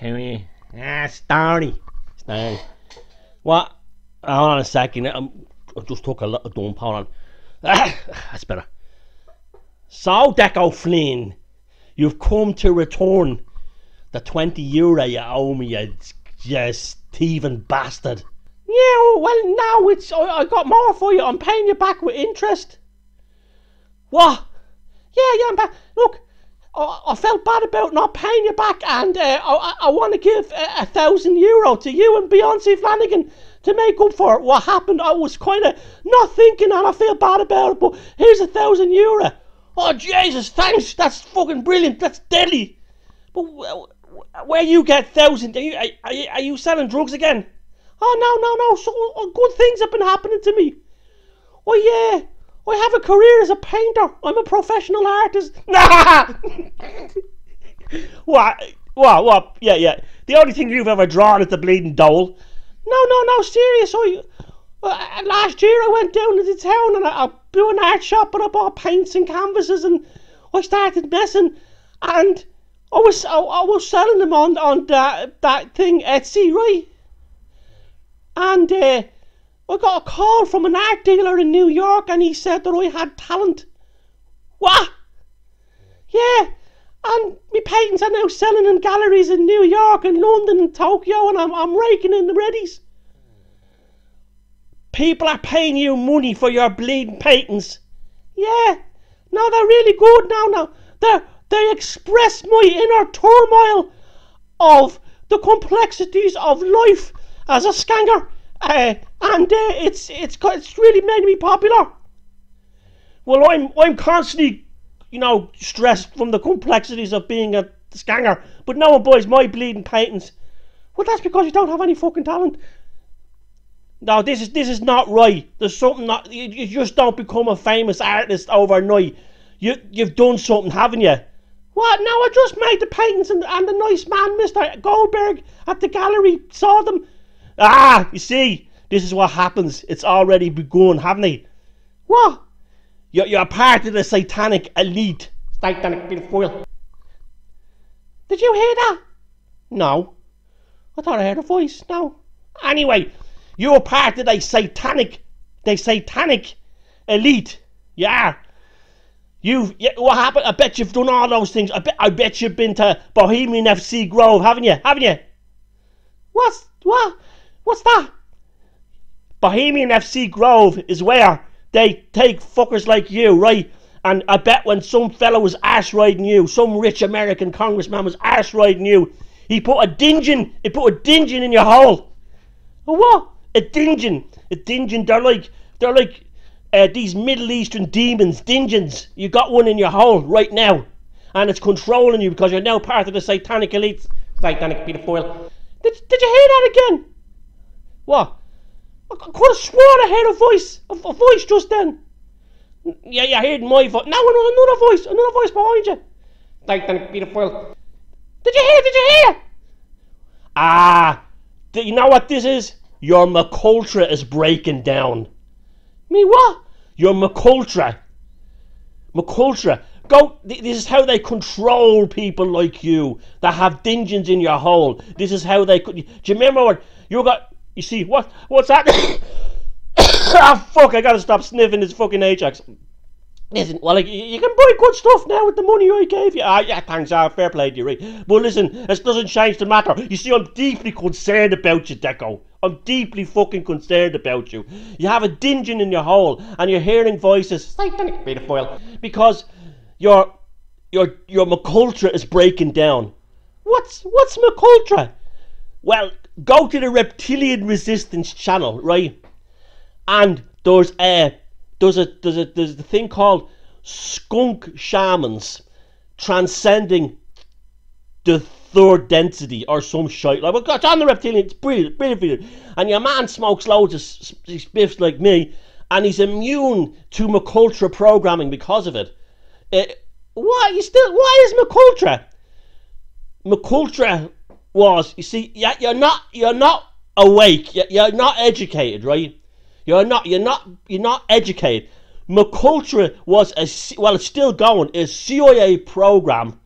How are you? Starry. What? Hold on a second. I just took a little dump. Hold on. That's better. So, Deco Flynn, you've come to return the €20 you owe me, you thieving bastard. Yeah, well, now I got more for you. I'm paying you back with interest. What? Yeah, I'm back. Look, I felt bad about not paying you back, and I want to give €1,000 to you and Beyonce Flanagan to make up for what happened. I was kind of not thinking, and I feel bad about it, but here's €1,000. Oh, Jesus, thanks. That's fucking brilliant. That's deadly. But where you get 1,000? Are you selling drugs again? Oh, no. So good things have been happening to me. Oh, yeah. I have a career as a painter. I'm a professional artist. Nah! What? Yeah. The only thing you've ever drawn is the bleeding dole. No, serious. Last year I went down into town and I blew an art shop and I bought paints and canvases and I started messing, and I was selling them on that thing Etsy, right? And I got a call from an art dealer in New York and he said that I had talent. What? Yeah, and my paintings are now selling in galleries in New York and London and Tokyo, and I'm raking in the readies. People are paying you money for your bleeding paintings. Yeah, no, they're really good now. They express my inner turmoil of the complexities of life as a scanger, and it's really made me popular. Well, I'm constantly, stressed from the complexities of being a scanger, but no one buys my bleeding paintings. Well, that's because you don't have any fucking talent. No, this is not right. There's something not. You just don't become a famous artist overnight. You've done something, haven't you? What? No, I just made the paintings, and the nice man, Mr. Goldberg, at the gallery saw them. Ah, you see, this is what happens. It's already begun, haven't it? What? You're part of the satanic elite. Satanic pedophile. Did you hear that? No. I thought I heard a voice. No. Anyway, you're part of the satanic elite. Yeah. What happened? I bet you've done all those things. I bet you've been to Bohemian FC Grove, haven't you? What's that? Bohemian FC Grove is where they take fuckers like you, right? And I bet when some fellow was arse riding you, some rich American congressman was arse riding you, he put a dingen in your hole. A what? A dingen. They're like these Middle Eastern demons, dingens. You got one in your hole right now, and it's controlling you because you're now part of the satanic elite. Satanic pedophile. Did you hear that again? What? I could have sworn I heard a voice just then. Yeah, you heard my voice. Now another voice behind you. Satanic pedophile. Did you hear? Ah, you know what this is? Your McUltra is breaking down. Me what? Your McUltra. Go. This is how they control people like you that have dingens in your hole. This is how they could. Do you remember what you got? You see what's that? Ah, fuck! I gotta stop sniffing this fucking Ajax. Listen, well, you can buy good stuff now with the money I gave you. Ah, yeah, thanks. Fair play to you, right? But listen, this doesn't change the matter. You see, I'm deeply concerned about you, Deco. I'm deeply fucking concerned about you. You have a dingen in your hole, and you're hearing voices. Satanic pedophile, because your McUltra is breaking down. What's McUltra? Well, go to the Reptilian Resistance channel, right? And there's a thing called skunk shamans transcending the third density or some shite. Like, it's on the Reptilian. It's brilliant. And your man smokes loads of spiffs like me, and he's immune to McUltra programming because of it. Why is McUltra? McUltra was, you see, you're not awake. You're not educated, right? You're not educated. McUltra was it's still going, a CIA program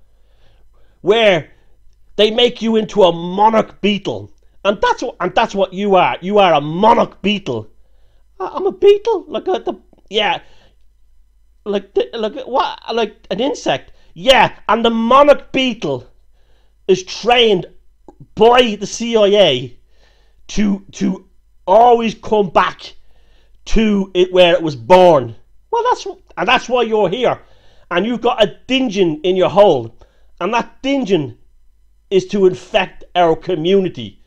where They make you into a monarch beetle, and that's what you are. You are a monarch beetle. I'm a beetle, like like an insect. Yeah, and the monarch beetle is trained by the CIA to always come back to it where it was born. Well, that's why you're here, and you've got a dungeon in your hole, and that dungeon is to infect our community.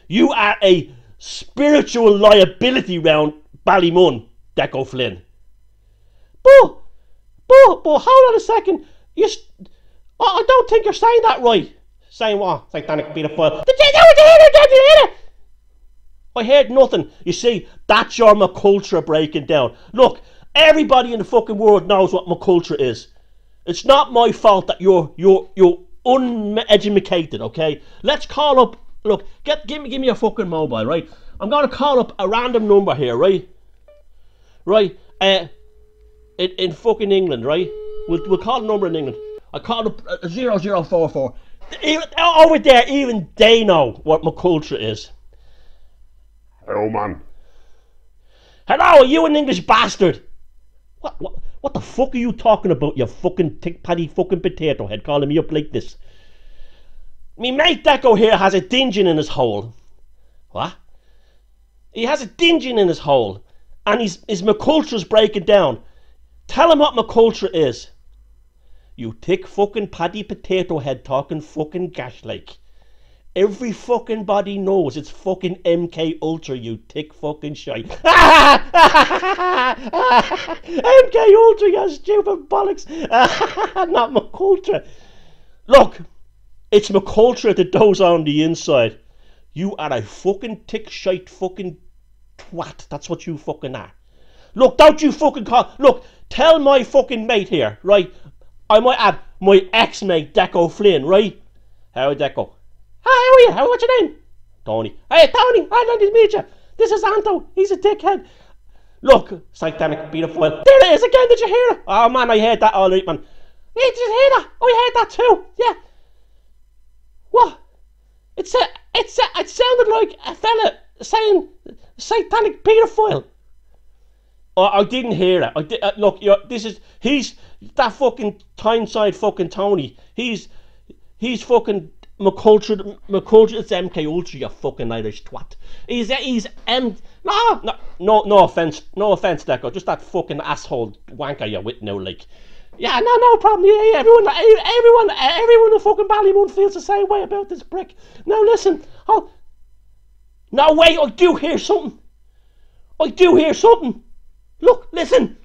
You are a spiritual liability round Ballymun, Deco Flynn. But hold on a second. I don't think you're saying that right. Saying what? Satanic pedophile. Did you hear it? I heard nothing. You see, that's your McCulture breaking down. Look, everybody in the fucking world knows what McCulture is. It's not my fault that you're uneducated, okay? Let's call up. Look, give me a fucking mobile, right? I'm gonna call up a random number here, right? Right. In fucking England, right? We'll call a number in England. I called up 0044. Over there, even they know what McCulture is. Hello, man. Hello, are you an English bastard? What the fuck are you talking about, you fucking tick paddy fucking potato head, calling me up like this? Me mate Deco here has a dungeon in his hole. What? He has a dungeon in his hole, and his McCulture's breaking down. Tell him what McCulture is. You tick fucking paddy potato head talking fucking gash like. Every fucking body knows it's fucking MK Ultra, you tick fucking shite. MK Ultra, you stupid bollocks. Not McCulture. Look, it's McCulture that does on the inside. You are a fucking tick shite fucking twat. That's what you fucking are. Look, don't you fucking call. Look, tell my fucking mate here, right? I might add my ex-mate Deco Flynn, right? How Deco? Hi, how are you? What's your name? Tony. Hey, Tony, I like to meet you. This is Anto. He's a dickhead. Look, satanic pedophile. There it is again. Did you hear it? Oh, man, I heard that all right, man. Yeah, did you hear that? I heard that too. Yeah. What? It sounded like a fella saying satanic pedophile. Oh, I didn't hear it. Look, he's that fucking Tyneside fucking Tony. He's fucking McCulture. It's MK Ultra, you fucking Irish twat. No offense, Deco. Just that fucking asshole wanker you're with now, like. Yeah, no problem. Yeah, everyone in fucking Ballymun feels the same way about this prick. Now listen, no wait, I do hear something. Look, listen,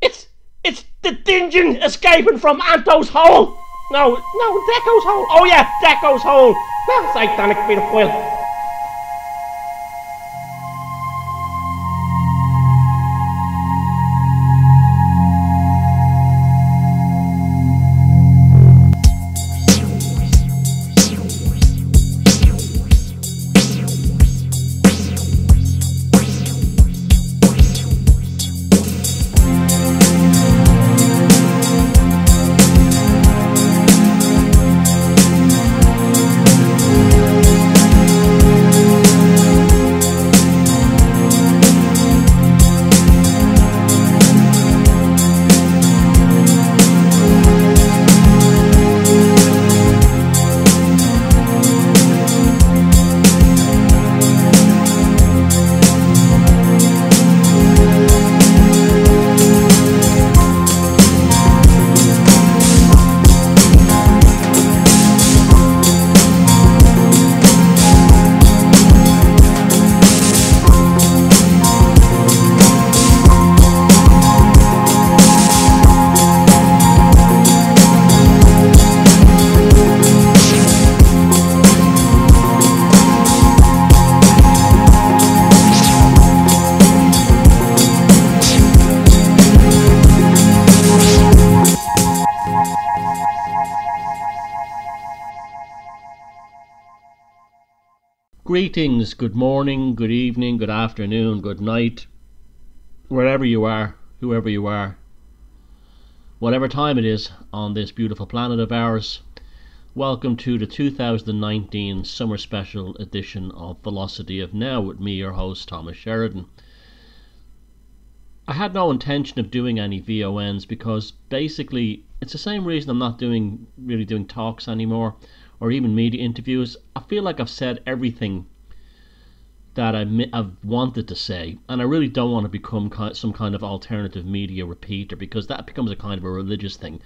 it's the dungeon escaping from Anto's hole. No, Deco's hole. Oh yeah, Deco's hole. That's satanic pedophile. Greetings, good morning, good evening, good afternoon, good night, wherever you are, whoever you are, whatever time it is on this beautiful planet of ours. Welcome to the 2019 Summer Special edition of Velocity of Now with me, your host, Thomas Sheridan. I had no intention of doing any VONs because basically it's the same reason I'm not really doing talks anymore or even media interviews. I feel like I've said everything that I've wanted to say, and I really don't want to become some kind of alternative media repeater, because that becomes a kind of a religious thing,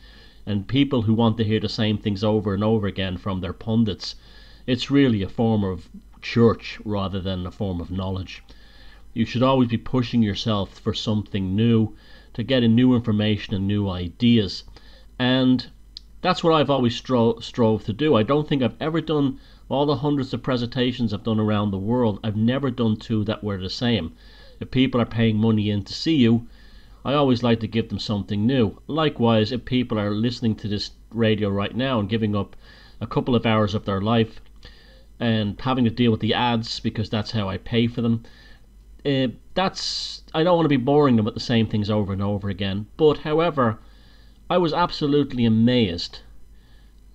and people who want to hear the same things over and over again from their pundits, it's really a form of church rather than a form of knowledge. You should always be pushing yourself for something new, to get in new information and new ideas, and that's what I've always strove to do. I don't think I've ever done all the hundreds of presentations I've done around the world. I've never done two that were the same. If people are paying money in to see you, I always like to give them something new. Likewise, if people are listening to this radio right now and giving up a couple of hours of their life and having to deal with the ads because that's how I pay for them, I don't want to be boring them with the same things over and over again. But however, I was absolutely amazed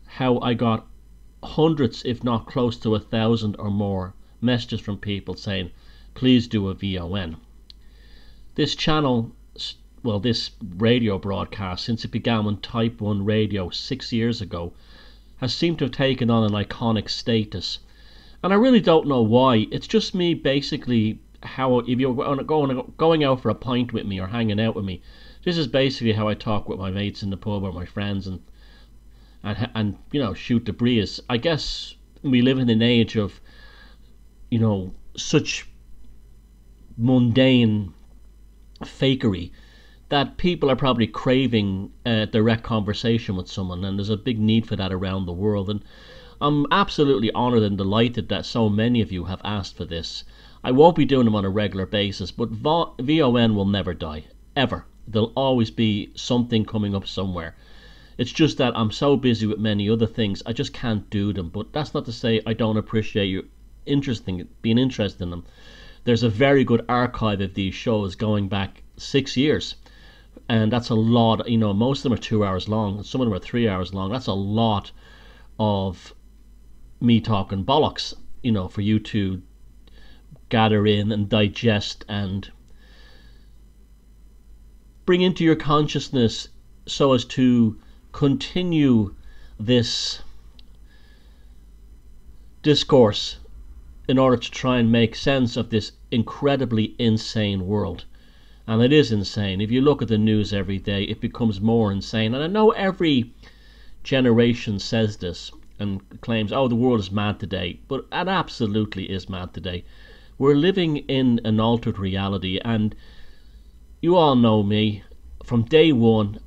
how I got hundreds, if not close to 1,000 or more messages from people saying, please do a VON. This channel, well, this radio broadcast, since it began on Type 1 radio 6 years ago, has seemed to have taken on an iconic status. And I really don't know why. It's just me basically, how if you're going out for a pint with me or hanging out with me, this is basically how I talk with my mates in the pub or my friends and you know, shoot the breeze. I guess we live in an age of, you know, such mundane fakery that people are probably craving direct conversation with someone, and there's a big need for that around the world. And I'm absolutely honoured and delighted that so many of you have asked for this. I won't be doing them on a regular basis, but VON will never die, ever. There'll always be something coming up somewhere. It's just that I'm so busy with many other things, I just can't do them. But that's not to say I don't appreciate you being interested in them. There's a very good archive of these shows going back 6 years. And that's a lot. You know, most of them are 2 hours long, and some of them are 3 hours long. That's a lot of me talking bollocks, you know, for you to gather in and digest and bring into your consciousness so as to continue this discourse in order to try and make sense of this incredibly insane world. And it is insane. If you look at the news every day, it becomes more insane. And I know every generation says this and claims, oh, the world is mad today. But it absolutely is mad today. We're living in an altered reality, and you all know me from day one,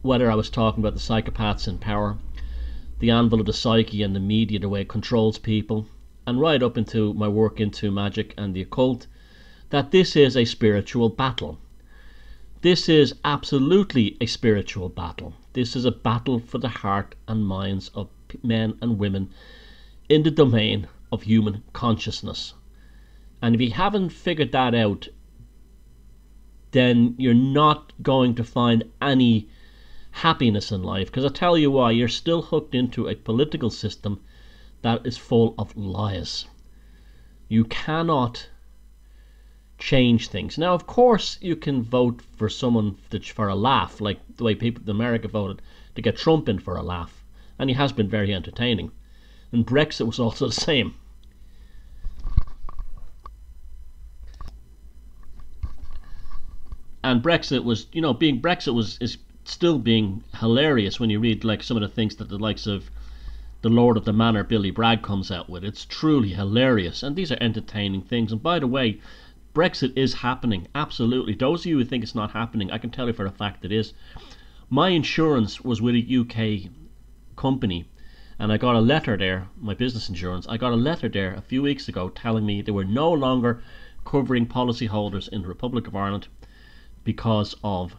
whether I was talking about the psychopaths in power, the anvil of the psyche and the media, the way it controls people, and right up into my work into magic and the occult, that this is a spiritual battle. This is absolutely a spiritual battle. This is a battle for the heart and minds of men and women in the domain of human consciousness. And if you haven't figured that out, then you're not going to find any happiness in life, because I tell you why, you're still hooked into a political system that is full of lies. You cannot change things. Now, of course, you can vote for someone for a laugh, like the way people in America voted to get Trump in for a laugh, and he has been very entertaining. And Brexit was also the same. And Brexit was, you know, is still being hilarious when you read like some of the things that the likes of the Lord of the Manor, Billy Bragg, comes out with. It's truly hilarious, and these are entertaining things. And by the way, Brexit is happening, absolutely. Those of you who think it's not happening, I can tell you for a fact it is. My insurance was with a UK company, and I got a letter there, my business insurance, I got a letter there a few weeks ago telling me they were no longer covering policyholders in the Republic of Ireland because of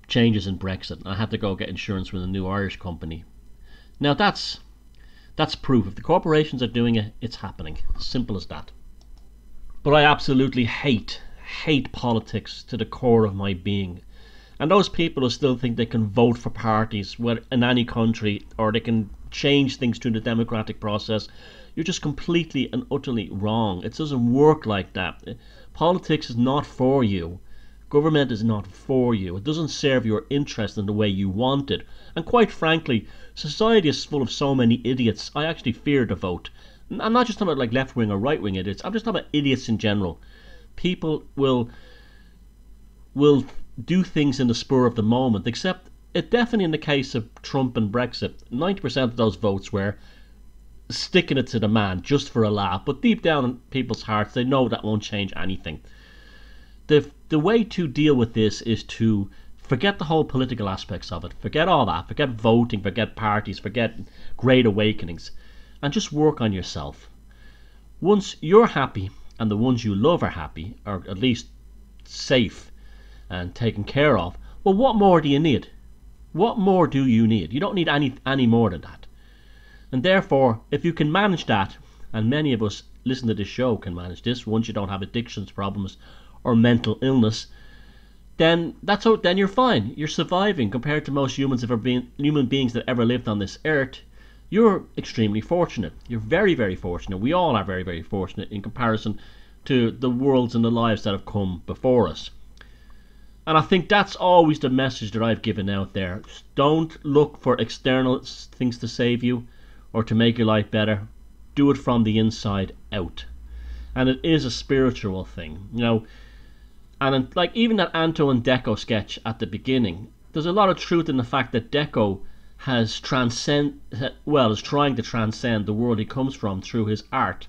changes in Brexit. I had to go get insurance with a new Irish company. Now that's proof. If the corporations are doing it, it's happening. Simple as that. But I absolutely hate politics to the core of my being. And those people who still think they can vote for parties in any country, or they can change things through the democratic process, you're just completely and utterly wrong. It doesn't work like that. Politics is not for you. Government is not for you. It doesn't serve your interest in the way you want it. And quite frankly, society is full of so many idiots, I actually fear to vote. I'm not just talking about like left-wing or right-wing idiots. I'm just talking about idiots in general. People will do things in the spur of the moment, except it definitely in the case of Trump and Brexit, 90% of those votes were sticking it to the man just for a laugh. But deep down in people's hearts, they know that won't change anything. The way to deal with this is to forget the whole political aspects of it. Forget all that. Forget voting, forget parties, forget great awakenings. And just work on yourself. Once you're happy and the ones you love are happy, or at least safe and taken care of, well, what more do you need? What more do you need? You don't need any more than that. And therefore, if you can manage that, and many of us listen to this show can manage this, once you don't have addictions problems or mental illness, then then you're fine. You're surviving compared to most human beings that ever lived on this earth. You're extremely fortunate. You're very, very fortunate. We all are very, very fortunate in comparison to the worlds and the lives that have come before us. And I think that's always the message that I've given out there. Don't look for external things to save you or to make your life better. Do it from the inside out. And it is a spiritual thing, you know. And like even that Anto and Deco sketch at the beginning, there's a lot of truth in the fact that Deco is trying to transcend the world he comes from through his art.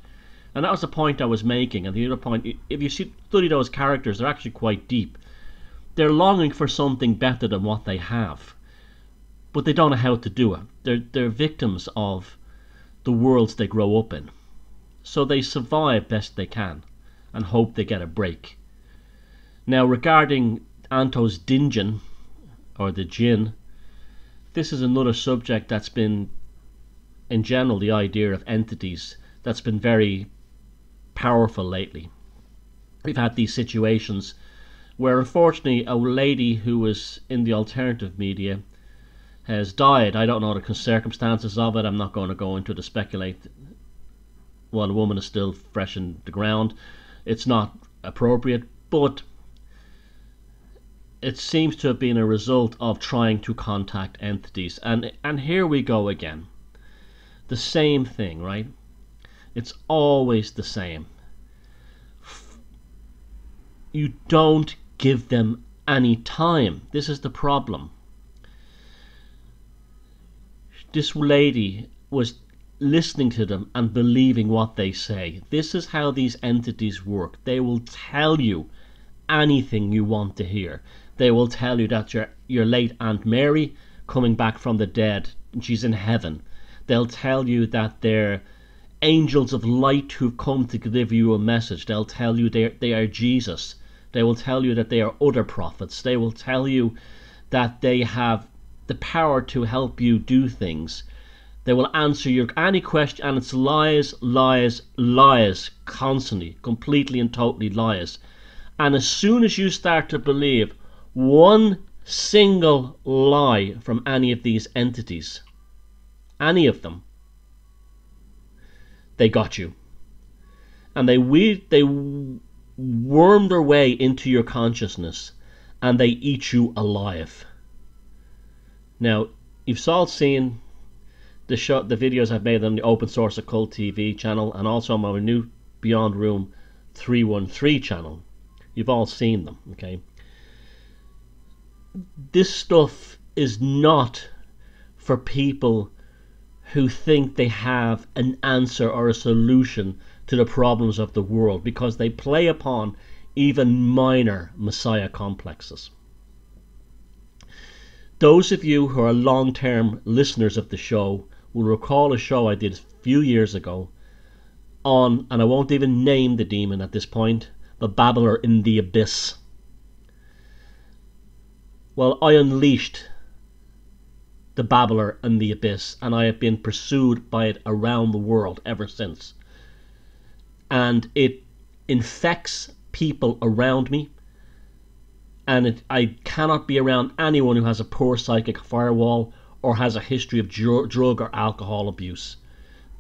And that was the point I was making. And the other point, if you study those characters, they're actually quite deep. They're longing for something better than what they have, but they don't know how to do it. They're victims of the worlds they grow up in. So they survive best they can and hope they get a break. Now regarding Anto's Dingen, or the Jinn, this is another subject that's been, in general, the idea of entities, that's been very powerful lately. We've had these situations where unfortunately a lady who was in the alternative media has died. I don't know the circumstances of it. I'm not going to go into to speculate while the woman is still fresh in the ground. It's not appropriate, but it seems to have been a result of trying to contact entities. And here we go again. The same thing, right? It's always the same. You don't give them any time. This is the problem. This lady was listening to them and believing what they say. This is how these entities work. They will tell you anything you want to hear. They will tell you that your late Aunt Mary coming back from the dead, she's in heaven. They'll tell you that they're angels of light who've come to deliver you a message. They'll tell you they are Jesus. They will tell you that they are other prophets. They will tell you that they have the power to help you do things. They will answer any question, and it's lies, lies, lies, constantly, completely and totally lies. And as soon as you start to believe one single lie from any of these entities, any of them, they got you. And they worm their way into your consciousness and they eat you alive. Now, you've all seen the videos I've made on the OpenSourceOccultTV channel and also on my new Beyond Room 313 channel. You've all seen them, okay? This stuff is not for people who think they have an answer or a solution to the problems of the world, because they play upon even minor messiah complexes. Those of you who are long-term listeners of the show will recall a show I did a few years ago on, and I won't even name the demon at this point, the babbler in the abyss. Well, I unleashed the babbler in the abyss, and I have been pursued by it around the world ever since. And it infects people around me, and I cannot be around anyone who has a poor psychic firewall or has a history of drug or alcohol abuse.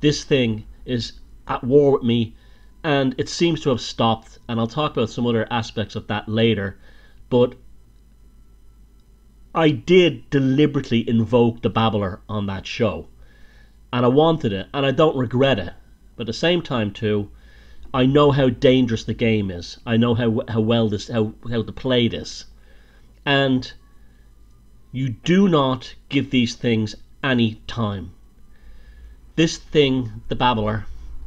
This thing is at war with me, and it seems to have stopped, and I'll talk about some other aspects of that later. But I did deliberately invoke the babbler on that show, and I wanted it, and I don't regret it. But at the same time too, I know how dangerous the game is. I know how to play this, and you do not give these things any time. This thing, the babbler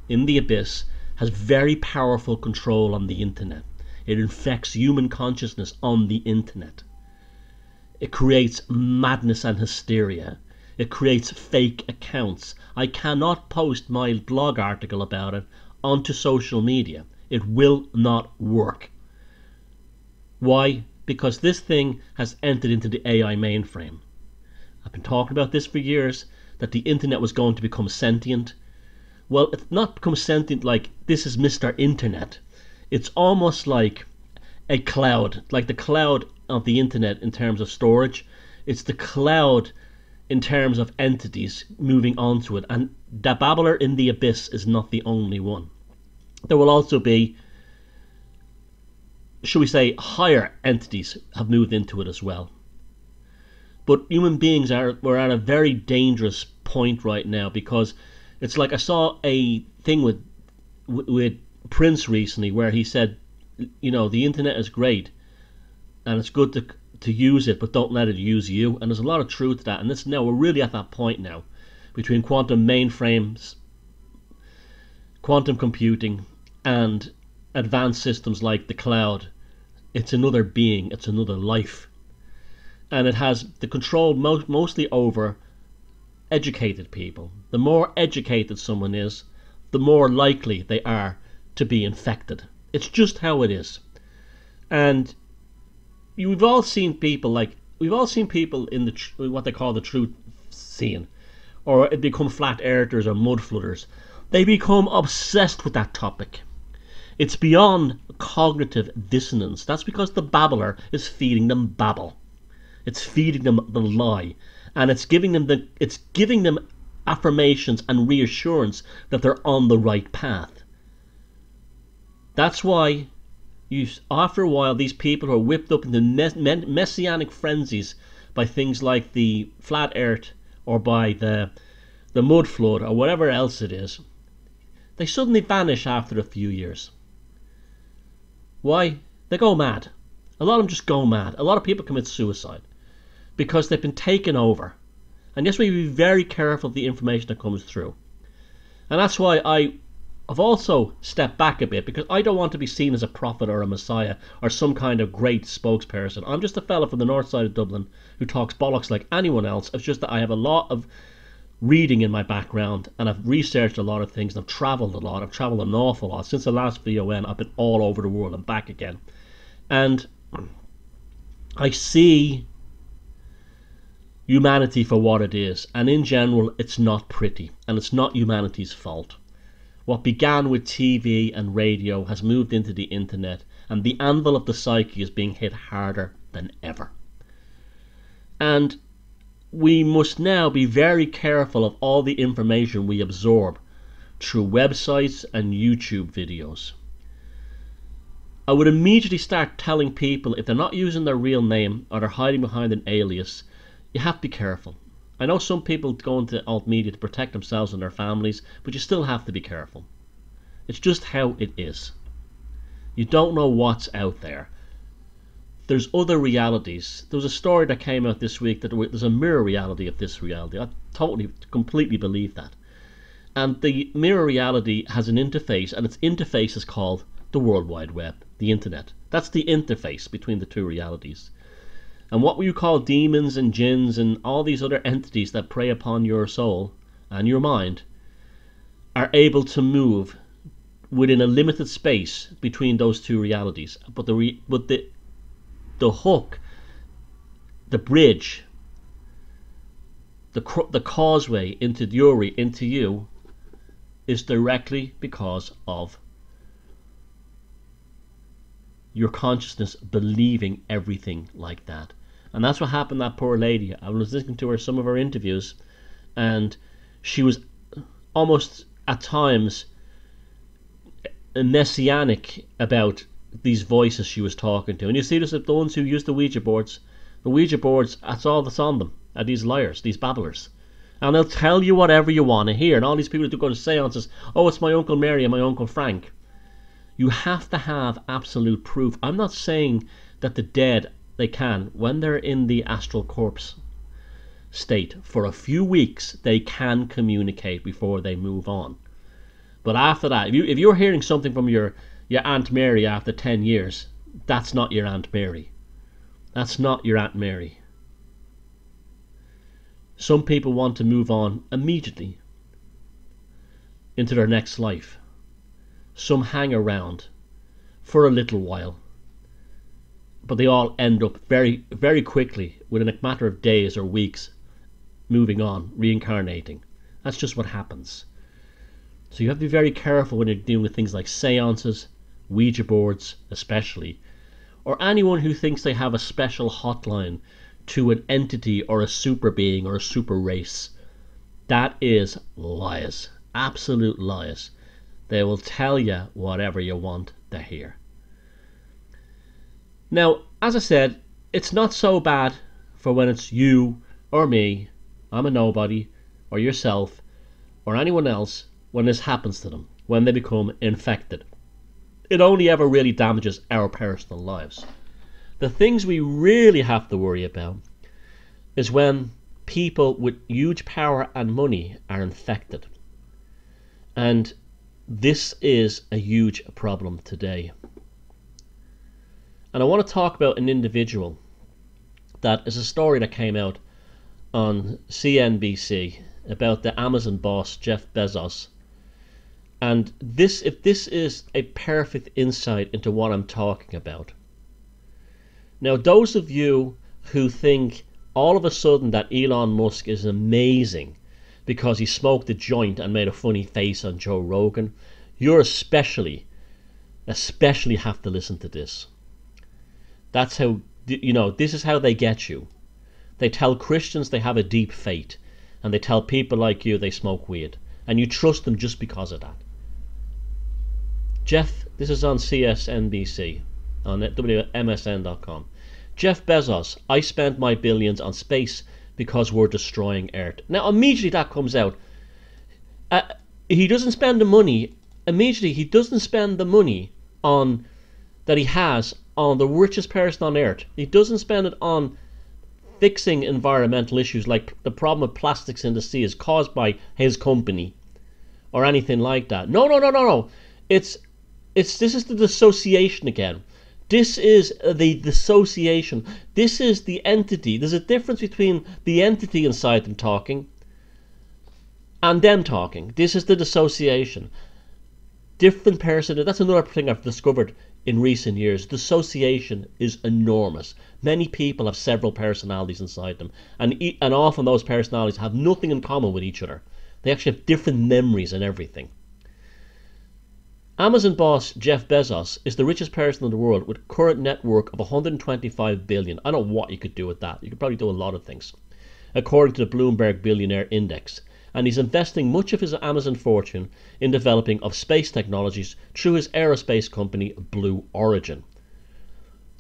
in the abyss, has very powerful control on the internet. It infects human consciousness on the internet. It creates madness and hysteria. It creates fake accounts. I cannot post my blog article about it onto social media. It will not work. Why? Because this thing has entered into the AI mainframe. I've been talking about this for years, that the internet was going to become sentient. Well, it's not become sentient like this is Mr. Internet. It's almost like a cloud, like the cloud of the internet in terms of storage. It's the cloud in terms of entities moving onto it, and the babbler in the abyss is not the only one. There will also be, shall we say, higher entities have moved into it as well. But human beings we're at a very dangerous point right now, because it's like I saw a thing with Prince recently where he said, you know, the internet is great and it's good to use it, but don't let it use you. And there's a lot of truth to that. And we're really at that point now, between quantum mainframes, quantum computing, and advanced systems like the cloud. It's another being, it's another life, and it has the control mostly over educated people. The more educated someone is, the more likely they are to be infected. It's just how it is. And we've all seen people in what they call the truth scene, or it become flat earthers or mud flooders. They become obsessed with that topic. It's beyond cognitive dissonance. That's because the babbler is feeding them babble. It's feeding them the lie, and it's giving them affirmations and reassurance that they're on the right path. That's why after a while, these people are whipped up into messianic frenzies by things like the flat earth or by the mud flood or whatever else it is. They suddenly vanish after a few years. Why? They go mad. A lot of them just go mad. A lot of people commit suicide because they've been taken over. And yes, we have to be very careful of the information that comes through. And that's why I've also stepped back a bit, because I don't want to be seen as a prophet or a messiah or some kind of great spokesperson. I'm just a fella from the north side of Dublin who talks bollocks like anyone else. It's just that I have a lot of reading in my background, and I've researched a lot of things, and I've travelled a lot. I've travelled an awful lot. Since the last VoN, I've been all over the world and back again. And I see humanity for what it is, and in general it's not pretty, and it's not humanity's fault. What began with TV and radio has moved into the internet, and the anvil of the psyche is being hit harder than ever. And we must now be very careful of all the information we absorb through websites and YouTube videos. I would immediately start telling people, if they're not using their real name or they're hiding behind an alias, you have to be careful. I know some people go into alt media to protect themselves and their families, but you still have to be careful. It's just how it is. You don't know what's out there. There's other realities. There was a story that came out this week that there's a mirror reality of this reality. I completely believe that. And the mirror reality has an interface, and its interface is called the World Wide Web, the internet. That's the interface between the two realities. And what you call demons and jinns and all these other entities that prey upon your soul and your mind are able to move within a limited space between those two realities. But the hook, the bridge, the causeway into you is directly because of your consciousness believing everything like that. And that's what happened to that poor lady. I was listening to her, some of her interviews, and she was almost at times messianic about these voices she was talking to. And you see this with the ones who use the Ouija boards. The Ouija boards, that's all that's on them, are these liars, these babblers. And they'll tell you whatever you want to hear. And all these people who go to seances, oh, it's my Uncle Mary and my Uncle Frank. You have to have absolute proof. I'm not saying that the dead, they can, when they're in the astral corpse state, for a few weeks, they can communicate before they move on. But after that, if you're hearing something from your Aunt Mary after 10 years, that's not your Aunt Mary. That's not your Aunt Mary. Some people want to move on immediately into their next life. Some hang around for a little while, but they all end up very, very quickly, within a matter of days or weeks, moving on, reincarnating. That's just what happens. So you have to be very careful when you're dealing with things like seances, Ouija boards especially, or anyone who thinks they have a special hotline to an entity or a super being or a super race. That is lies. Absolute lies. They will tell you whatever you want to hear. Now, as I said, it's not so bad for when it's you or me, I'm a nobody, or yourself, or anyone else, when this happens to them, when they become infected. It only ever really damages our personal lives. The things we really have to worry about is when people with huge power and money are infected. And this is a huge problem today. And I want to talk about an individual that is a story that came out on CNBC about the Amazon boss, Jeff Bezos. And if this is a perfect insight into what I'm talking about. Now, those of you who think all of a sudden that Elon Musk is amazing because he smoked a joint and made a funny face on Joe Rogan, you're especially have to listen to this. That's how, this is how they get you. They tell Christians they have a deep faith, and they tell people like you they smoke weed, and you trust them just because of that. Jeff, this is on CSNBC, on WMSN.com. Jeff Bezos, I spent my billions on space because we're destroying Earth. Now, immediately that comes out. He doesn't spend the money, immediately he doesn't spend the money on that he has on the richest person on Earth. He doesn't spend it on fixing environmental issues like the problem of plastics in the sea is caused by his company or anything like that. No. This is the dissociation again. This is the dissociation. This is the entity. There's a difference between the entity inside them talking and them talking. This is the dissociation. Different person. That's another thing I've discovered in recent years. Dissociation is enormous. Many people have several personalities inside them, and often those personalities have nothing in common with each other. They actually have different memories and everything. Amazon boss Jeff Bezos is the richest person in the world with a current net worth of 125 billion. I don't know what you could do with that. You could probably do a lot of things, according to the Bloomberg Billionaire Index. And he's investing much of his Amazon fortune in developing of space technologies through his aerospace company Blue Origin.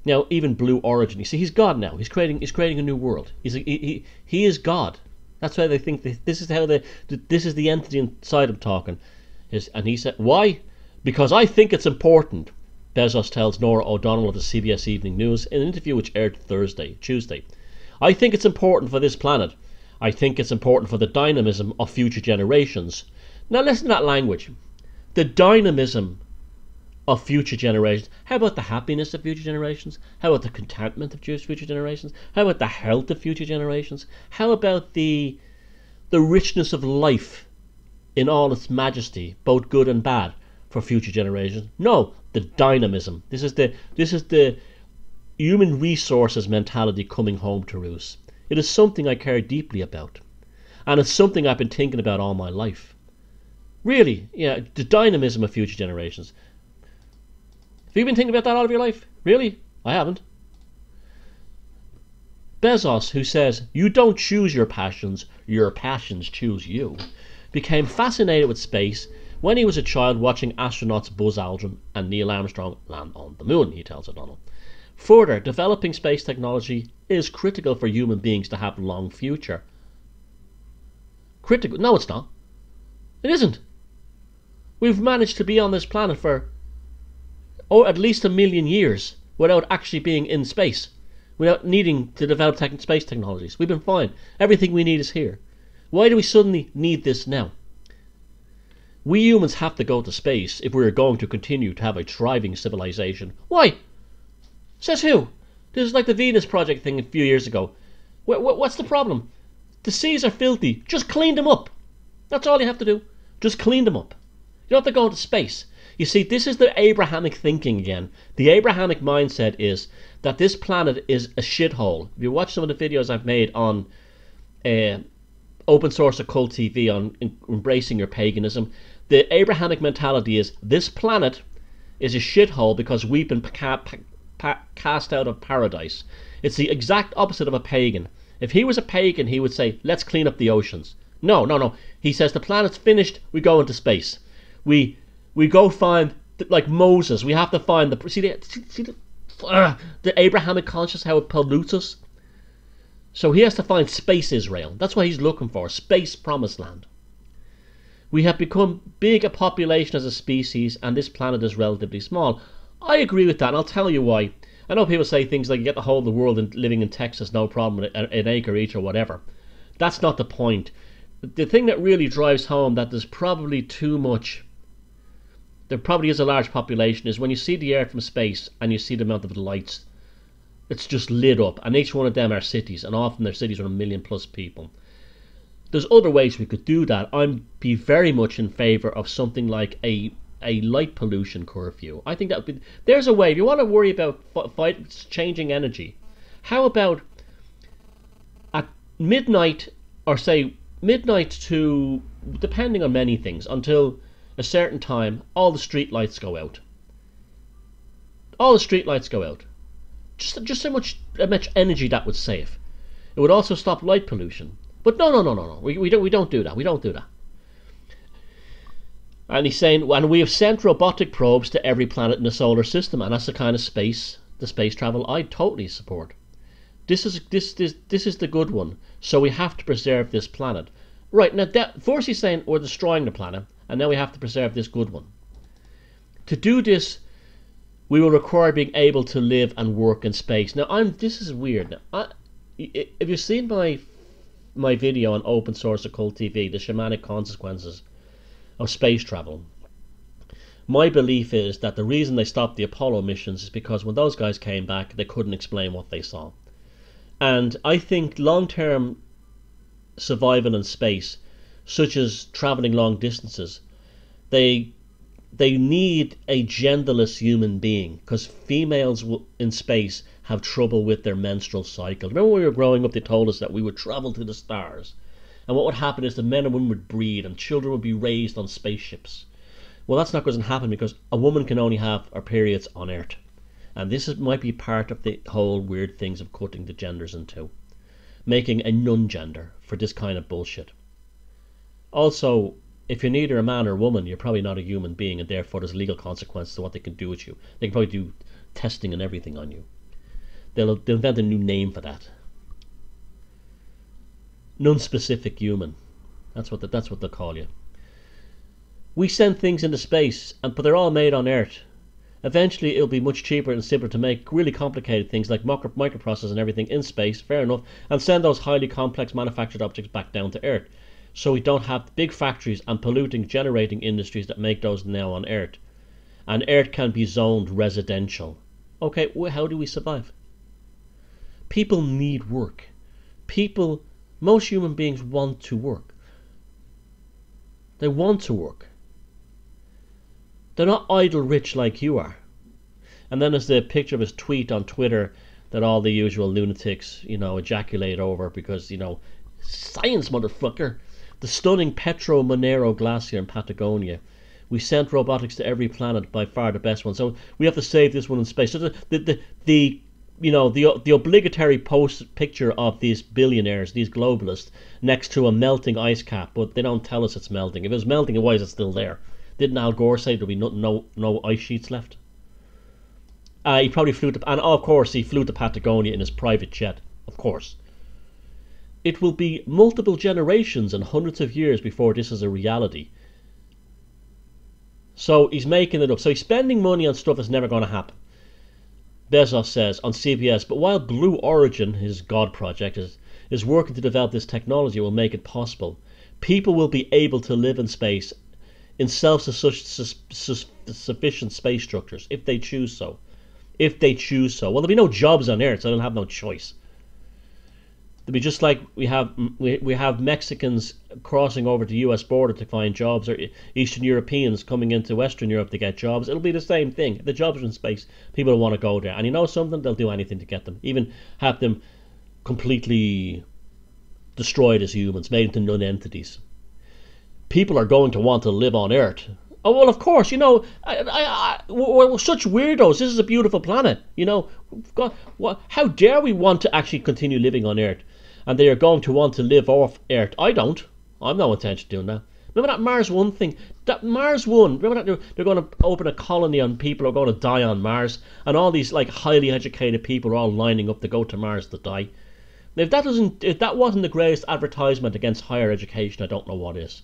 Now, even Blue Origin, you see, he's God now. He's creating a new world. He is God. That's why they think this is how this is the entity inside him talking. And he said, why? Because I think it's important, Bezos tells Nora O'Donnell of the CBS Evening News in an interview which aired Tuesday. I think it's important for this planet. I think it's important for the dynamism of future generations. Now listen to that language. The dynamism of future generations. How about the happiness of future generations? How about the contentment of future generations? How about the health of future generations? How about the richness of life in all its majesty, both good and bad, for future generations? No, the dynamism. This is the human resources mentality coming home to roost. It is something I care deeply about, and it's something I've been thinking about all my life. Really, yeah, the dynamism of future generations. you been thinking about that all of your life? Really? I haven't. Bezos, who says, "You don't choose your passions choose you," became fascinated with space when he was a child watching astronauts Buzz Aldrin and Neil Armstrong land on the moon, he tells O'Donnell. Further, developing space technology is critical for human beings to have a long future. Critical? No, it's not. It isn't. We've managed to be on this planet for at least 1 million years without actually being in space, without needing to develop space technologies. We've been fine. Everything we need is here. Why do we suddenly need this now? We humans have to go to space if we're going to continue to have a thriving civilization. Why? Says who? This is like the Venus Project thing a few years ago. What's the problem? The seas are filthy. Just clean them up. That's all you have to do. Just clean them up. You don't have to go into space. You see, this is the Abrahamic thinking again. The Abrahamic mindset is that this planet is a shithole. If you watch some of the videos I've made on Open Source Occult TV on embracing your paganism, the Abrahamic mentality is this planet is a shithole because we've been cast out of paradise. It's the exact opposite of a pagan. If he was a pagan, he would say, let's clean up the oceans. No. He says the planet's finished, we go into space. We go find, like Moses, we have to find the Abrahamic conscious, how it pollutes us. So he has to find space Israel. That's what he's looking for, space promised land. We have become big a population as a species, and this planet is relatively small. I agree with that, and I'll tell you why. I know people say things like you get the whole of the world and living in Texas, no problem, an acre each or whatever. That's not the point. The thing that really drives home that there's probably too much, there probably is a large population, is when you see the Earth from space and you see the amount of lights, it's just lit up, and each one of them are cities, and often they're cities with 1 million plus people. There's other ways we could do that. I'd be very much in favour of something like a light pollution curfew. I think that would be, there's a way. If you want to worry about changing energy, how about at midnight, or say midnight to, depending on many things, until a certain time, all the street lights go out. All the street lights go out. Just how much energy that would save. It would also stop light pollution. But no. We don't do that. We don't do that. And he's saying, and we have sent robotic probes to every planet in the solar system, and that's the kind of space travel I totally support. This is the good one. So we have to preserve this planet. Right, now first he's saying we're destroying the planet, and now we have to preserve this good one. To do this, we will require being able to live and work in space. Now this is weird. If you've seen my video on Open Source Occult TV, the shamanic consequences of space travel, my belief is that the reason they stopped the Apollo missions is because when those guys came back, they couldn't explain what they saw. And I think long-term survival in space, such as traveling long distances, they need a genderless human being, because females in space have trouble with their menstrual cycle. Remember when we were growing up, they told us that we would travel to the stars, and what would happen is the men and women would breed and children would be raised on spaceships. Well, that's not going to happen, because a woman can only have her periods on Earth, and might be part of the whole weird things of cutting the genders in two, making a non-gender for this kind of bullshit. Also, if you're neither a man or a woman, you're probably not a human being, and therefore there's legal consequences to what they can do with you. They can probably do testing and everything on you. They'll invent a new name for that. Non-specific human. That's what they'll call you. We send things into space, but they're all made on Earth. Eventually, it'll be much cheaper and simpler to make really complicated things like microprocessors and everything in space, fair enough, and send those highly complex manufactured objects back down to Earth. So we don't have big factories and polluting generating industries that make those now on Earth. And Earth can be zoned residential. Okay, well, how do we survive? People need work. Most human beings want to work. They want to work. They're not idle rich like you are. And then there's the picture of his tweet on Twitter that all the usual lunatics, ejaculate over because, science, motherfucker. The stunning Petro Monero glacier in Patagonia, We sent robotics to every planet, by far the best one. So we have to save this one in space. So the obligatory post picture of these billionaires, these globalists, next to a melting ice cap, but they don't tell us it's melting. If it was melting, why is it still there? Didn't Al Gore say there'll be no ice sheets left? He probably flew to, and of course he flew to Patagonia in his private jet. Of course. It will be multiple generations and hundreds of years before this is a reality. So he's making it up. So he's spending money on stuff that's never going to happen. Bezos says on CBS, but while Blue Origin, his God project, is working to develop this technology, will make it possible. People will be able to live in space in self-sufficient space structures if they choose so. If they choose so. Well, there'll be no jobs on Earth, so they'll have no choice. It'll be just like we have Mexicans crossing over the US border to find jobs, or Eastern Europeans coming into Western Europe to get jobs. It'll be the same thing. If the jobs are in space, people will want to go there. And you know something? They'll do anything to get them. Even have them completely destroyed as humans, made into non-entities. People are going to want to live on Earth. Oh, well, of course, you know, we're such weirdos. This is a beautiful planet. You know, God, how dare we want to actually continue living on Earth? And they are going to want to live off Earth. I don't. I've no intention of doing that. Remember that Mars One thing? That Mars One, remember that they're going to open a colony and people are going to die on Mars? And all these, like, highly educated people are all lining up to go to Mars to die. If that wasn't the greatest advertisement against higher education, I don't know what is.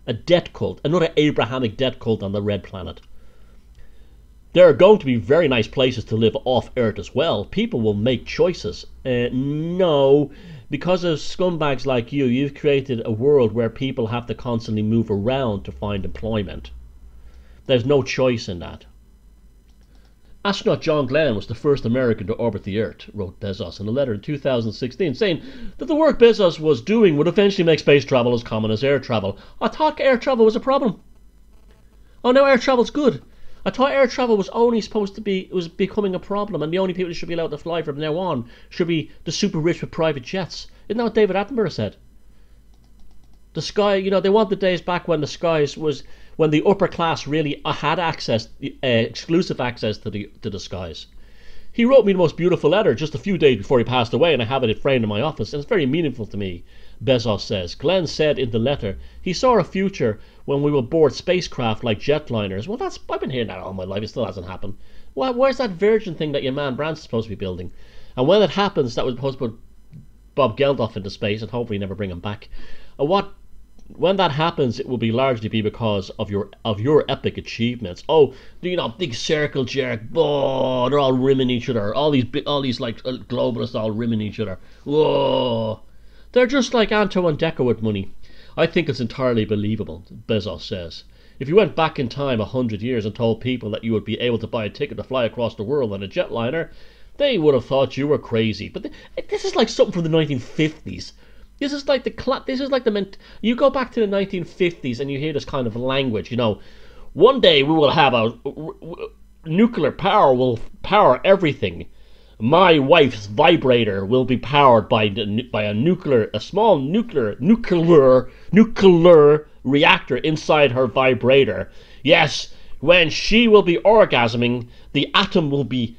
A debt cult, another Abrahamic debt cult on the red planet. There are going to be very nice places to live off Earth as well. People will make choices. No, because of scumbags like you, you've created a world where people have to constantly move around to find employment. There's no choice in that. Astronaut John Glenn was the first American to orbit the Earth, wrote Bezos in a letter in 2016, saying that the work Bezos was doing would eventually make space travel as common as air travel. I thought air travel was a problem. Oh, now air travel's good. I thought air travel was only supposed to be, it was becoming a problem, and the only people who should be allowed to fly from now on should be the super rich with private jets. Isn't that what David Attenborough said? The sky, you know, they want the days back when the skies was, when the upper class really had access, exclusive access to the skies. He wrote me the most beautiful letter just a few days before he passed away, and I have it framed in my office, and it's very meaningful to me. Bezos says, Glenn said in the letter, he saw a future when we will board spacecraft like jetliners. Well, I've been hearing that all my life, it still hasn't happened. Well, where's that Virgin thing that your man Branson's supposed to be building? And when it happens, that was supposed to put Bob Geldof into space and hopefully never bring him back. When that happens, it will largely be because of your epic achievements. Oh, you know, big circle jerk. Oh, they're all rimming each other. All these like globalists all rimming each other. Whoa, they're just like Antoine Decker with money. I think it's entirely believable, Bezos says. If you went back in time 100 years and told people that you would be able to buy a ticket to fly across the world on a jetliner, they would have thought you were crazy. But this is like something from the 1950s. This is like you go back to the 1950s and you hear this kind of language, you know, one day we will have nuclear power will power everything. My wife's vibrator will be powered by a small nuclear reactor inside her vibrator. Yes, when she will be orgasming, the atom will be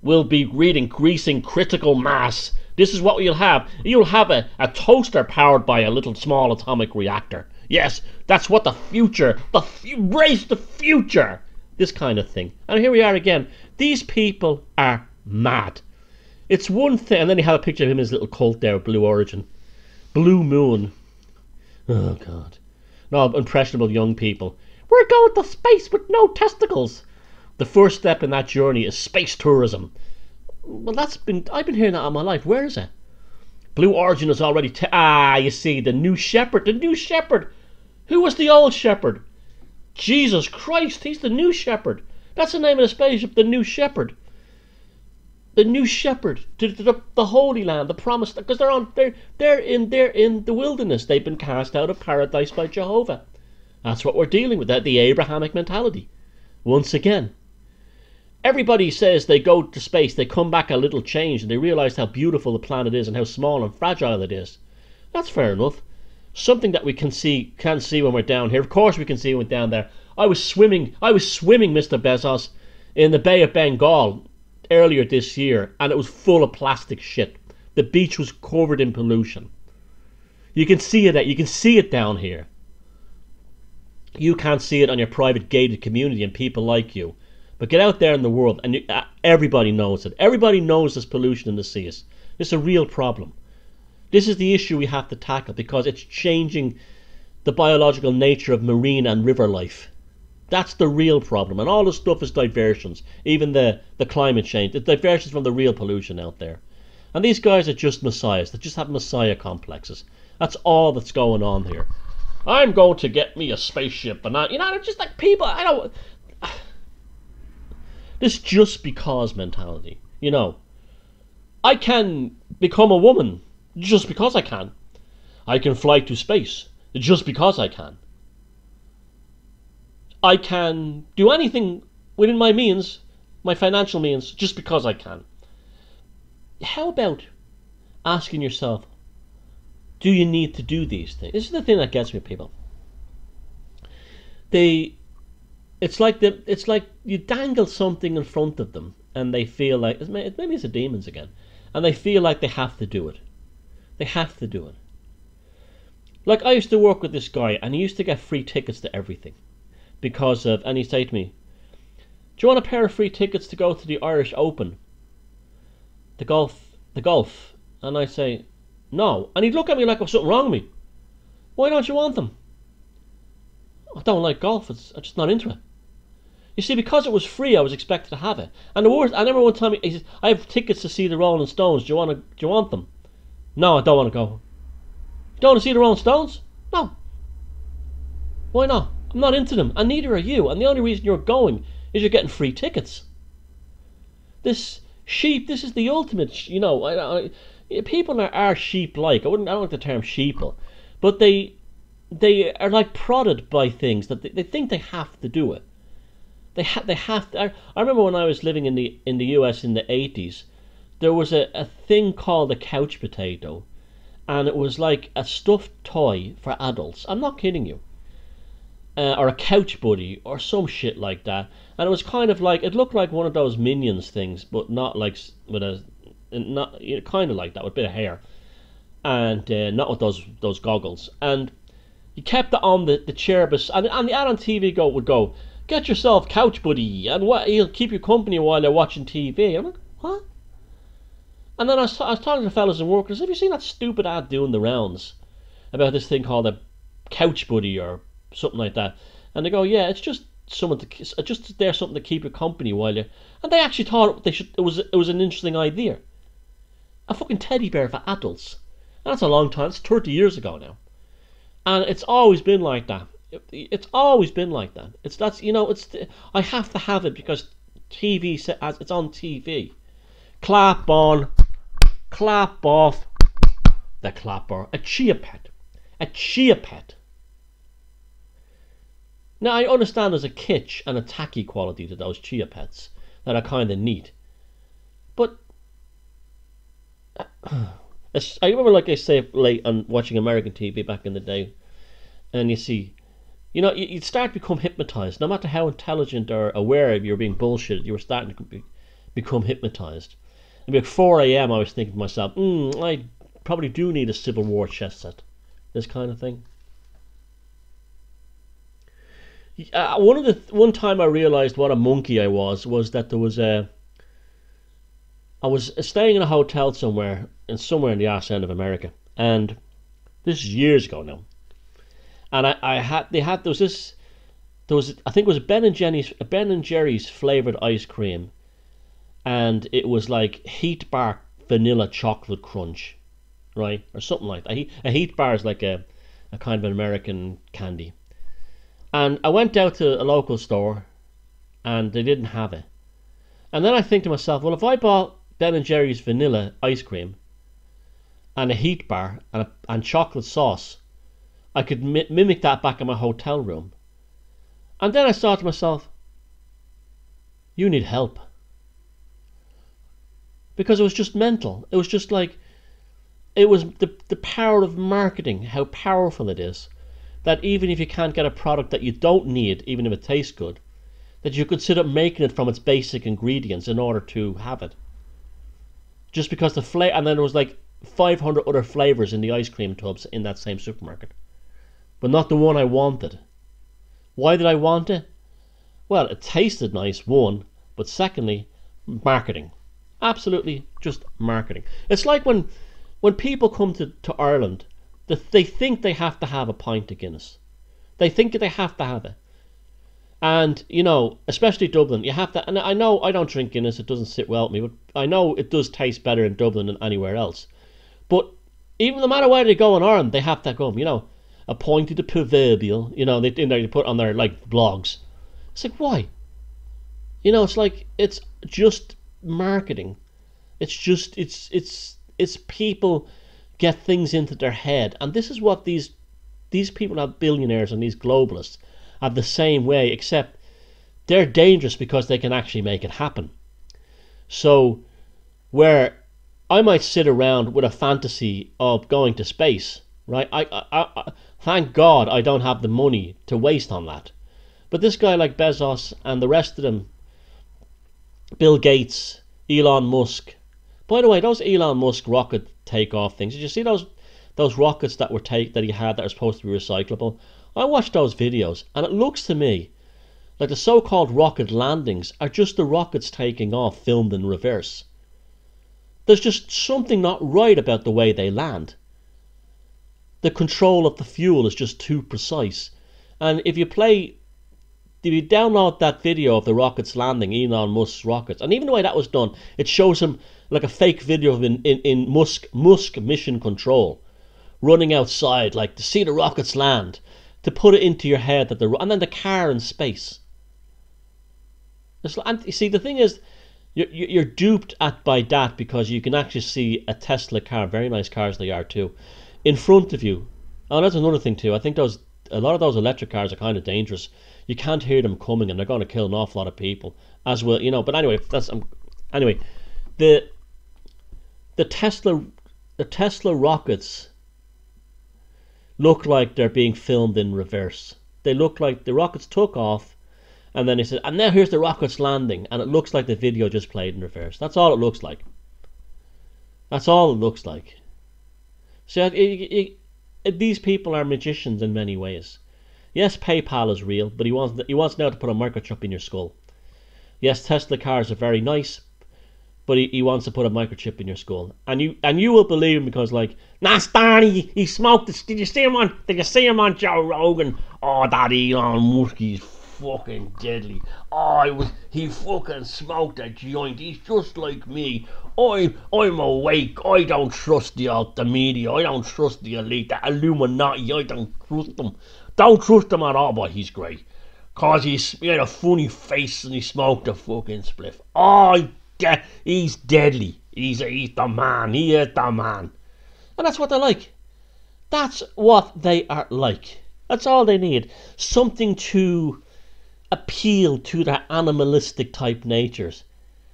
increasing critical mass. This is what you'll have. You'll have a toaster powered by a little small atomic reactor. Yes, that's what the future, embrace the future. This kind of thing. And here we are again. These people are mad. It's one thing, and then he had a picture of him in his little cult there, Blue Origin. Blue Moon. Oh, God. No, impressionable young people. We're going to space with no testicles. The first step in that journey is space tourism. Well, I've been hearing that all my life. Where is it? Blue Origin is already, you see, the new shepherd. Who was the old shepherd? Jesus Christ, he's the new shepherd. That's the name of the spaceship, the new shepherd. The new shepherd to the Holy Land, the promised, because they're in the wilderness. They've been cast out of paradise by Jehovah. That's what we're dealing with, the Abrahamic mentality. Once again. Everybody says they go to space, they come back a little changed, and they realise how beautiful the planet is and how small and fragile it is. That's fair enough. Something that we can see when we're down here. Of course we can see when we're down there. I was swimming, Mr. Bezos, in the Bay of Bengal earlier this year, and it was full of plastic shit. The beach was covered in pollution. You can see it down here. You can't see it on your private gated community and people like you. But get out there in the world, and everybody knows it. Everybody knows there's pollution in the seas. It's a real problem. This is the issue we have to tackle, because it's changing the biological nature of marine and river life. That's the real problem. And all the stuff is diversions. Even the climate change. It's diversions from the real pollution out there. And these guys are just messiahs. They just have messiah complexes. That's all that's going on here. I'm going to get me a spaceship, and they're just like people. I don't. This just because mentality. I can become a woman just because I can. I can fly to space just because I can. I can do anything within my means, my financial means, just because I can. How about asking yourself, do you need to do these things? This is the thing that gets me, people. It's like you dangle something in front of them, and they feel like, maybe it's the demons again, and they feel like they have to do it. They have to do it. Like, I used to work with this guy, and he used to get free tickets to everything, and he'd say to me, "Do you want a pair of free tickets to go to the Irish Open, the golf?" And I say, "No." And he'd look at me like there was something wrong with me. "Why don't you want them?" "I don't like golf. I'm just not into it." You see, because it was free, I was expected to have it. And the worst, I remember one time he said, "I have tickets to see the Rolling Stones. Do you want them?" "No, I don't want to go." "You don't want to see the Rolling Stones?" "No." "Why not?" "I'm not into them, and neither are you. And the only reason you're going is you're getting free tickets." This is the ultimate. People are sheep-like. I don't like the term sheeple, but they are like prodded by things that they think they have to do it. They have to. I remember when I was living in the US in the 80s, there was a thing called a couch potato, and it was like a stuffed toy for adults. I'm not kidding you. Or a couch buddy, or some shit like that. And it was kind of like, it looked like one of those Minions things, but not like kind of like that, with a bit of hair, and not with those goggles. And you kept it on the chair, and the ad on TV would go, "Get yourself couch buddy, and he'll keep you company while you're watching TV." I'm like, what? And then I was talking to the fellas in work, and I said, "Have you seen that stupid ad doing the rounds about this thing called a couch buddy or something like that?" And they go, "Yeah, it's just something to keep you company while you." And they actually thought it was an interesting idea. A fucking teddy bear for adults. And that's a long time. It's 30 years ago now. And it's always been like that. It's always been like that. I have to have it because TV it's on TV. Clap on, clap off, the clapper. A chia pet. Now, I understand there's a kitsch and a tacky quality to those chia pets that are kind of neat. But I remember, like I say, late on watching American TV back in the day, and you see, you'd start to become hypnotized. No matter how intelligent or aware of you were being bullshitted, you were starting to become hypnotized. And at 4 a.m. I was thinking to myself, I probably do need a Civil War chess set. This kind of thing. One time I realized what a monkey I was that there was I was staying in a hotel somewhere in the arse end of America, and this is years ago now. And I think it was a Ben and Jerry's flavored ice cream, and it was like Heat Bar vanilla chocolate crunch, right, or something like that. A Heat Bar is like a kind of an American candy. And I went out to a local store, and they didn't have it. And then I think to myself, well, if I bought Ben & Jerry's vanilla ice cream and a Heat Bar and chocolate sauce, I could mimic that back in my hotel room. And then I thought to myself, you need help. Because it was just mental. It was just like, it was the power of marketing, how powerful it is. that even if you can't get a product that you don't need, even if it tastes good, that you could sit up making it from its basic ingredients in order to have it. Just because the flavor, and then there was like 500 other flavors in the ice cream tubs in that same supermarket, but not the one I wanted. Why did I want it? Well, it tasted nice, one, but secondly, marketing. Absolutely just marketing. It's like when people come to Ireland, they think they have to have a pint of Guinness. They think they have to have it. And, you know, especially Dublin, you have to, and I know I don't drink Guinness, it doesn't sit well with me, but I know it does taste better in Dublin than anywhere else. But even no matter where they go in Ireland, they have to go, you know, a pint of the proverbial, you know, they put on their, like, blogs. It's like, why? You know, it's like, it's just marketing. It's just, it's people get things into their head. And this is what these people have, billionaires and these globalists, have the same way, except they're dangerous because they can actually make it happen. So, where I might sit around with a fantasy of going to space, right? I thank God I don't have the money to waste on that. But this guy like Bezos and the rest of them, Bill Gates, Elon Musk. By the way, those Elon Musk rocket takeoff things, did you see those rockets that he had that are supposed to be recyclable? I watched those videos, and it looks to me like the so-called rocket landings are just the rockets taking off filmed in reverse. There's just something not right about the way they land. The control of the fuel is just too precise. And if you download that video of the rockets landing, Elon Musk's rockets, and even the way that was done, it shows him like a fake video of him in Musk Mission Control, running outside, like to see the rockets land, to put it into your head that and then the car in space. And you see, the thing is, you're duped by that because you can actually see a Tesla car, very nice cars they are too, in front of you. Oh, that's another thing too. I think a lot of those electric cars are kind of dangerous. You can't hear them coming, and they're going to kill an awful lot of people as well. You know. But anyway, anyway, the Tesla rockets look like they're being filmed in reverse. They look like the rockets took off, and then he said, and now here's the rockets landing, and it looks like the video just played in reverse. That's all it looks like. That's all it looks like. So these people are magicians in many ways. Yes, PayPal is real, but he wants now to put a microchip in your skull. Yes, Tesla cars are very nice, but he wants to put a microchip in your skull, and you will believe him because, like, nah, Starny, he smoked this. Did you see him on Joe Rogan? Oh, that Elon Musk, he's fucking deadly. Oh, he fucking smoked a joint. He's just like me. I'm awake. I don't trust the media. I don't trust the elite, the Illuminati. I don't trust them. Don't trust him at all, but he's great. Cause he had a funny face and he smoked a fucking spliff. Oh, he's deadly. He's the man. He is the man. And that's what they're like. That's what they are like. That's all they need. Something to appeal to their animalistic type natures.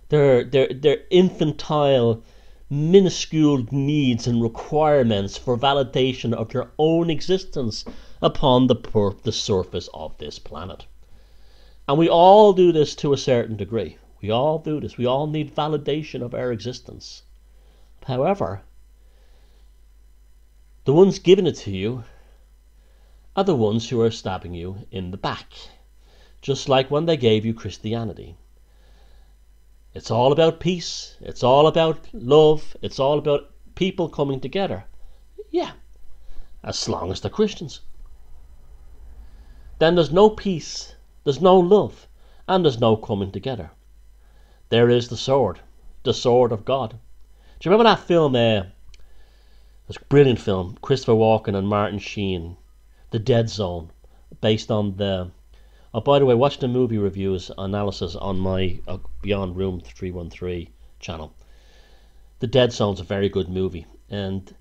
Their infantile, minuscule needs and requirements for validation of their own existence upon the surface of this planet. And we all do this to a certain degree. We all do this. We all need validation of our existence. However, the ones giving it to you are the ones who are stabbing you in the back. Just like when they gave you Christianity. It's all about peace. It's all about love. It's all about people coming together. Yeah, as long as they're Christians. Then there's no peace, there's no love, and there's no coming together. There is the sword of God. Do you remember that film, this brilliant film, Christopher Walken and Martin Sheen, The Dead Zone, based on the... Oh, by the way, watch the movie reviews analysis on my Beyond Room 313 channel. The Dead Zone's a very good movie, and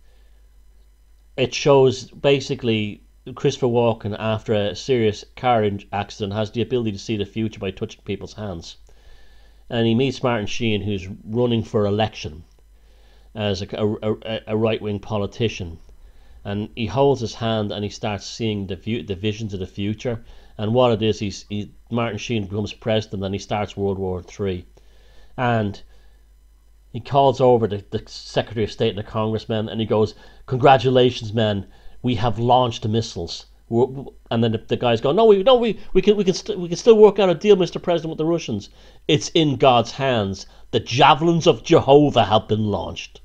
it shows basically Christopher Walken, after a serious car accident, has the ability to see the future by touching people's hands. And he meets Martin Sheen, who's running for election as a right-wing politician. and he holds his hand and he starts seeing the visions of the future. And what it is, Martin Sheen becomes president and he starts World War III. And he calls over the Secretary of State and the congressmen and he goes, "Congratulations, men, we have launched the missiles." And then the guys go, we can still work out a deal, Mr. President, with the Russians. "It's in God's hands. The javelins of Jehovah have been launched."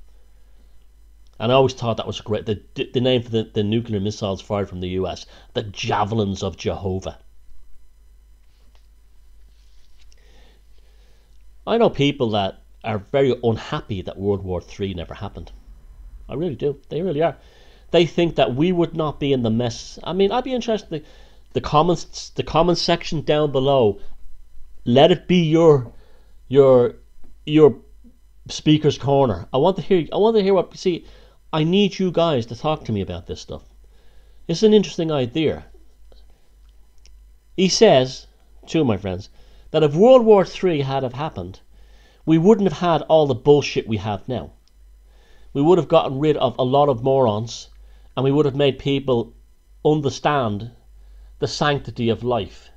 And I always thought that was great. The name for the nuclear missiles fired from the US, the javelins of Jehovah. I know people that are very unhappy that World War III never happened. I really do. They really are. They think that we would not be in the mess. I mean, I'd be interested. The comments section down below. Let it be your speaker's corner. I want to hear what. See, I need you guys to talk to me about this stuff. It's an interesting idea. He says, to my friends, that if World War III had have happened, we wouldn't have had all the bullshit we have now. We would have gotten rid of a lot of morons, and we would have made people understand the sanctity of life.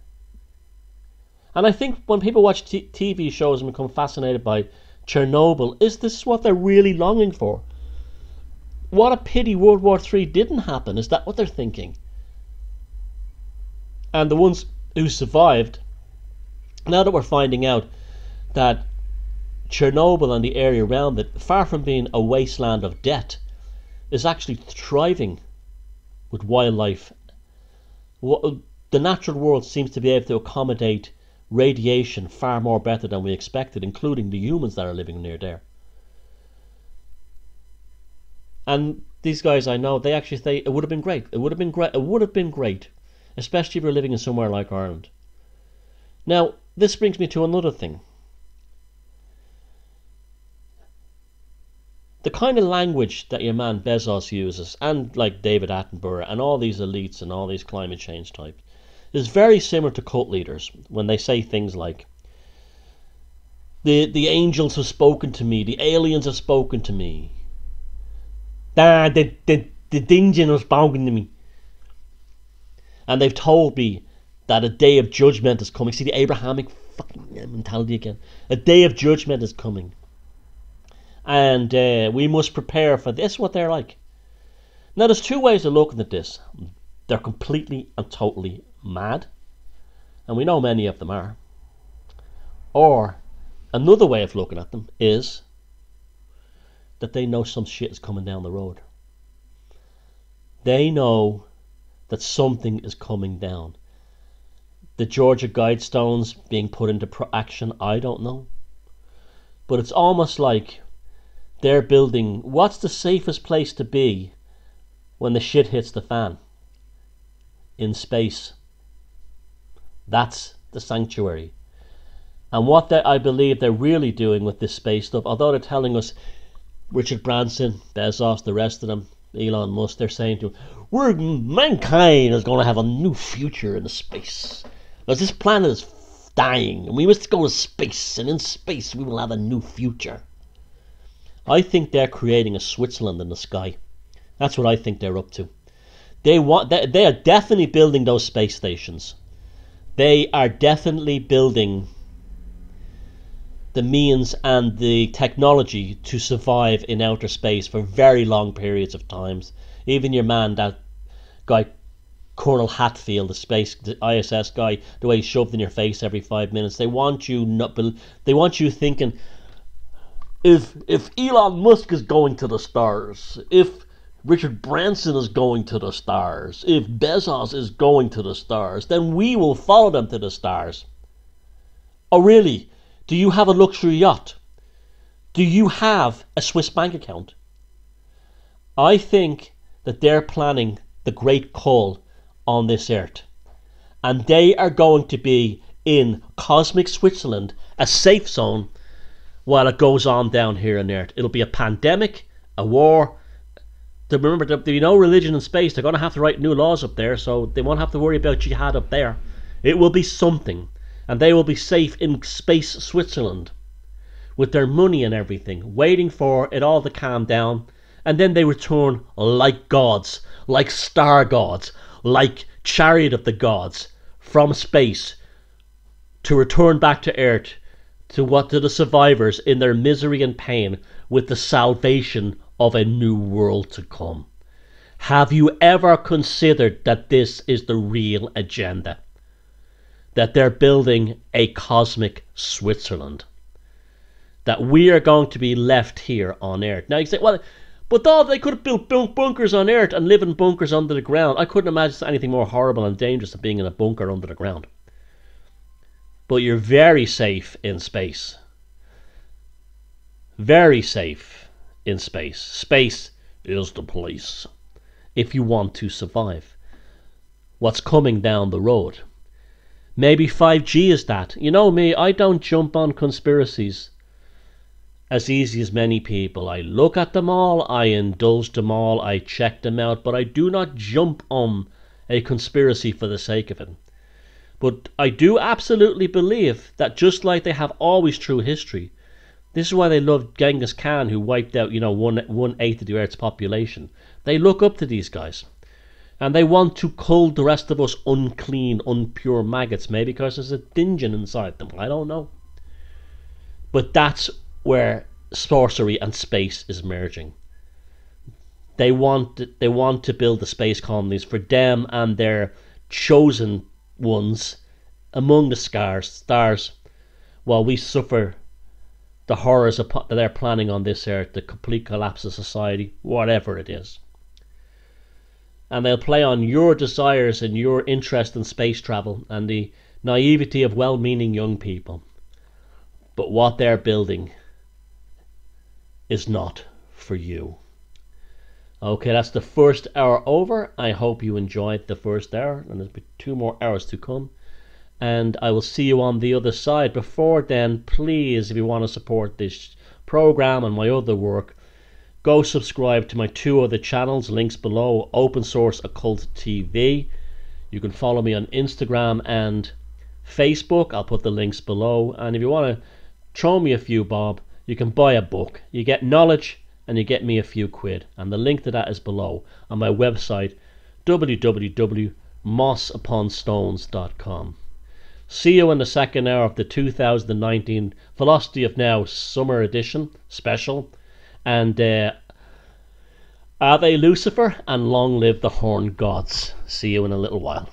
And I think when people watch TV shows and become fascinated by Chernobyl, is this what they're really longing for? What a pity World War III didn't happen. Is that what they're thinking? And the ones who survived, now that we're finding out that Chernobyl and the area around it, far from being a wasteland of death, is actually thriving with wildlife. The natural world seems to be able to accommodate radiation far more better than we expected, including the humans that are living near there. And these guys, I know, they actually say it would have been great. It would have been great. It would have been great, especially if you're living in somewhere like Ireland. Now, this brings me to another thing. The kind of language that your man Bezos uses, and like David Attenborough and all these elites and all these climate change types, is very similar to cult leaders when they say things like, the angels have spoken to me, the aliens have spoken to me, the Dingeon has spoken to me, and they've told me that a day of judgment is coming. See the Abrahamic fucking mentality again. A day of judgment is coming. And we must prepare for this, what they're like. Now, there's two ways of looking at this. They're completely and totally mad. And we know many of them are. Or another way of looking at them is that they know some shit is coming down the road. They know that something is coming down. The Georgia Guidestones being put into action, I don't know. But it's almost like they're building, what's the safest place to be when the shit hits the fan? In space. That's the sanctuary. And what I believe they're really doing with this space stuff, although they're telling us, Richard Branson, Bezos, the rest of them, Elon Musk, they're saying to mankind is going to have a new future in the space. Because this planet is dying and we must go to space, and in space we will have a new future. I think they're creating a Switzerland in the sky. That's what I think they're up to. They are definitely building those space stations. They are definitely building the means and the technology to survive in outer space for very long periods of times. Even your man, that guy Colonel Hatfield, the ISS guy, the way he's shoved in your face every 5 minutes, they want you thinking, if Elon Musk is going to the stars, if Richard Branson is going to the stars, if Bezos is going to the stars, then we will follow them to the stars. Oh really? Do you have a luxury yacht? Do you have a Swiss bank account? I think that they're planning the great cull on this earth. And they are going to be in cosmic Switzerland, a safe zone, while it goes on down here on earth. It'll be a pandemic, a war. Remember, there'll be no religion in space. They're going to have to write new laws up there, so they won't have to worry about jihad up there. It will be something. And they will be safe in space Switzerland with their money and everything, waiting for it all to calm down and then they return like gods, like star gods, like chariot of the gods from space to return back to Earth to the survivors in their misery and pain with the salvation of a new world to come. Have you ever considered that this is the real agenda? That they're building a cosmic Switzerland? That we are going to be left here on Earth. Now you say, well, but they could have built bunkers on Earth and live in bunkers under the ground. I couldn't imagine anything more horrible and dangerous than being in a bunker under the ground. But you're very safe in space. Very safe in space. Space is the place if you want to survive. What's coming down the road? Maybe 5G is that. You know me, I don't jump on conspiracies as easy as many people. I look at them all, I indulge them all, I check them out, but I do not jump on a conspiracy for the sake of it. But I do absolutely believe that just like they have always through history, this is why they loved Genghis Khan, who wiped out, 1/8 of the Earth's population. They look up to these guys. And they want to cull the rest of us unclean, unpure maggots, maybe because there's a dingen inside them. I don't know. But that's where sorcery and space is merging. They want to build the space colonies for them and their chosen ones among the stars, while we suffer the horrors that they're planning on this Earth, the complete collapse of society, whatever it is. And they'll play on your desires and your interest in space travel and the naivety of well-meaning young people. But what they're building is not for you. Okay, that's the first hour over. I hope you enjoyed the first hour, and there's 2 more hours to come. And I will see you on the other side. Before then, please, if you want to support this program and my other work, go subscribe to my 2 other channels, links below, OpenSourceOccultTV. You can follow me on Instagram and Facebook. I'll put the links below. And if you want to throw me a few bob, you can buy a book. You get knowledge and you get me a few quid. And the link to that is below on my website, www.mossuponstones.com. See you in the second hour of the 2019 Philosophy of Now Summer Edition special. And Ave Lucifer, and long live the Horned Gods. See you in a little while.